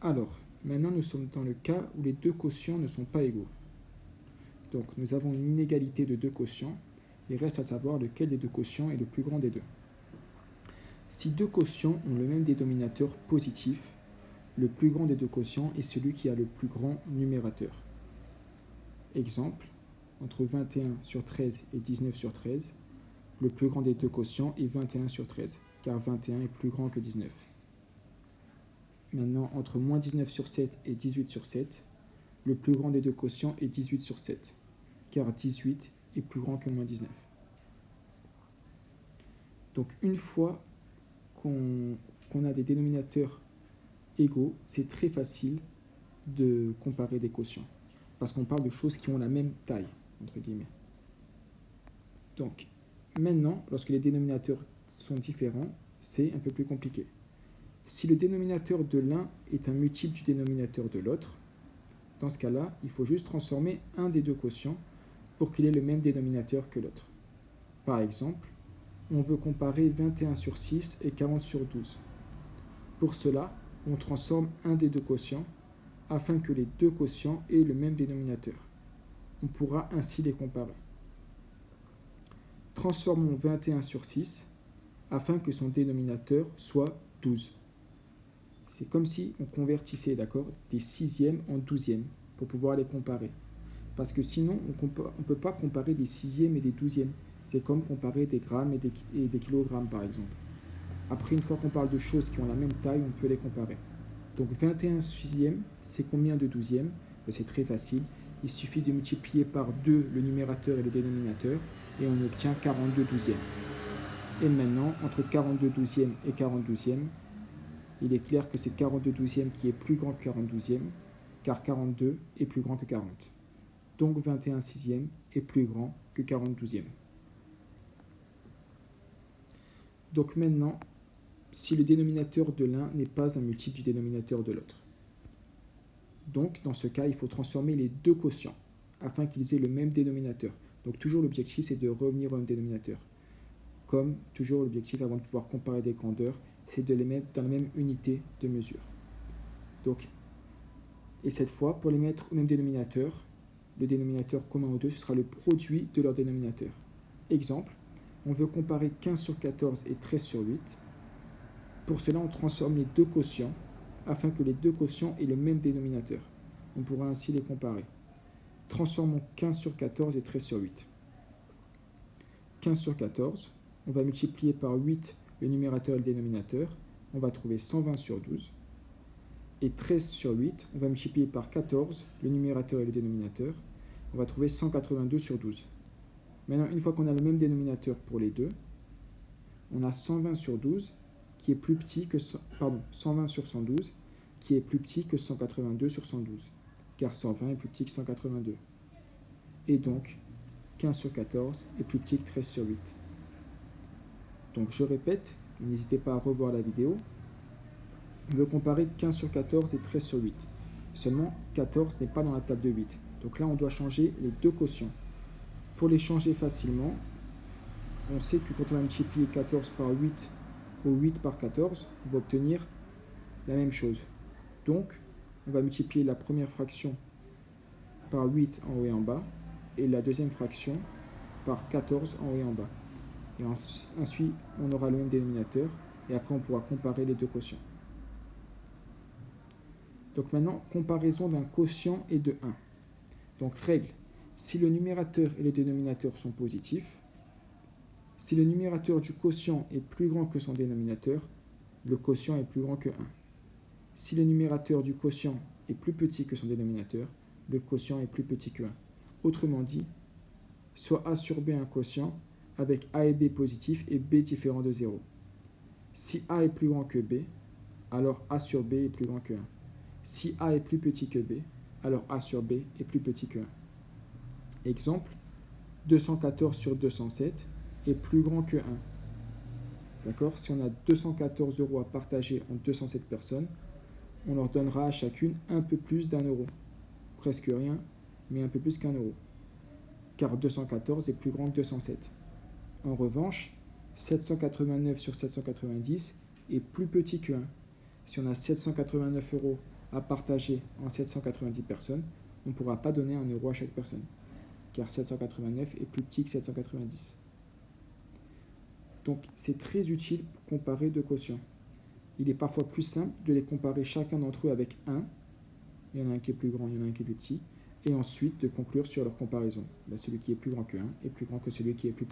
Alors, maintenant nous sommes dans le cas où les deux quotients ne sont pas égaux. Donc nous avons une inégalité de deux quotients, il reste à savoir lequel des deux quotients est le plus grand des deux. Si deux quotients ont le même dénominateur positif, le plus grand des deux quotients est celui qui a le plus grand numérateur. Exemple, entre 21 sur 13 et 19 sur 13, le plus grand des deux quotients est 21 sur 13, car 21 est plus grand que 19. Maintenant, entre moins 19 sur 7 et 18 sur 7, le plus grand des deux quotients est 18 sur 7, car 18 est plus grand que moins 19. Donc une fois qu'on a des dénominateurs égaux, c'est très facile de comparer des quotients, parce qu'on parle de choses qui ont la même taille, entre guillemets. Donc, maintenant, lorsque les dénominateurs sont différents, c'est un peu plus compliqué. Si le dénominateur de l'un est un multiple du dénominateur de l'autre, dans ce cas-là, il faut juste transformer un des deux quotients pour qu'il ait le même dénominateur que l'autre. Par exemple, on veut comparer 21 sur 6 et 40 sur 12. Pour cela, on transforme un des deux quotients afin que les deux quotients aient le même dénominateur. On pourra ainsi les comparer. Transformons 21 sur 6 afin que son dénominateur soit 12. C'est comme si on convertissait, d'accord, des sixièmes en douzièmes pour pouvoir les comparer. Parce que sinon, on ne peut pas comparer des sixièmes et des douzièmes. C'est comme comparer des grammes et des kilogrammes, par exemple. Après, une fois qu'on parle de choses qui ont la même taille, on peut les comparer. Donc 21 sixièmes, c'est combien de douzièmes? C'est très facile. Il suffit de multiplier par 2 le numérateur et le dénominateur, et on obtient 42 douzièmes. Et maintenant, entre 42 douzièmes et 40 douzièmes, il est clair que c'est 42 douzièmes qui est plus grand que 40 douzièmes, car 42 est plus grand que 40. Donc 21 sixièmes est plus grand que 40 douzièmes. Donc maintenant, si le dénominateur de l'un n'est pas un multiple du dénominateur de l'autre. Donc, dans ce cas, il faut transformer les deux quotients afin qu'ils aient le même dénominateur. Donc, toujours l'objectif, c'est de revenir au même dénominateur. Comme toujours, l'objectif, avant de pouvoir comparer des grandeurs, c'est de les mettre dans la même unité de mesure. Donc, et cette fois, pour les mettre au même dénominateur, le dénominateur commun aux deux, ce sera le produit de leur dénominateur. Exemple, on veut comparer 15 sur 14 et 13 sur 8. Pour cela, on transforme les deux quotients afin que les deux quotients aient le même dénominateur. On pourra ainsi les comparer. Transformons 15 sur 14 et 13 sur 8. 15 sur 14, on va multiplier par 8 le numérateur et le dénominateur. On va trouver 120 sur 12. Et 13 sur 8, on va multiplier par 14 le numérateur et le dénominateur. On va trouver 182 sur 12. Maintenant, une fois qu'on a le même dénominateur pour les deux, on a 120 sur 12 qui est plus petit que 120 sur 112 qui est plus petit que 182 sur 112, car 120 est plus petit que 182. Et donc, 15 sur 14 est plus petit que 13 sur 8. Donc je répète, n'hésitez pas à revoir la vidéo. On veut comparer 15 sur 14 et 13 sur 8. Seulement, 14 n'est pas dans la table de 8. Donc là, on doit changer les deux quotients. Pour les changer facilement, on sait que quand on va multiplier 14 par 8 ou 8 par 14, on va obtenir la même chose. Donc, on va multiplier la première fraction par 8 en haut et en bas, et la deuxième fraction par 14 en haut et en bas. Et ensuite, on aura le même dénominateur, et après on pourra comparer les deux quotients. Donc maintenant, comparaison d'un quotient et de 1. Donc règle, si le numérateur et le dénominateur sont positifs, si le numérateur du quotient est plus grand que son dénominateur, le quotient est plus grand que 1. Si le numérateur du quotient est plus petit que son dénominateur, le quotient est plus petit que 1. Autrement dit, soit A sur B un quotient avec A et B positifs et B différent de 0. Si A est plus grand que B, alors A sur B est plus grand que 1. Si A est plus petit que B, alors A sur B est plus petit que 1. Exemple, 214 sur 207 est plus grand que 1. D'accord? Si on a 214 € à partager entre 207 personnes, on leur donnera à chacune un peu plus d'1 euro. Presque rien, mais un peu plus qu'1 euro. Car 214 est plus grand que 207. En revanche, 789 sur 790 est plus petit que 1. Si on a 789 € à partager en 790 personnes, on ne pourra pas donner 1 euro à chaque personne, car 789 est plus petit que 790. Donc c'est très utile pour comparer deux quotients. Il est parfois plus simple de les comparer chacun d'entre eux avec 1, il y en a un qui est plus grand, il y en a un qui est plus petit, et ensuite de conclure sur leur comparaison. Celui qui est plus grand que 1 est plus grand que celui qui est plus petit.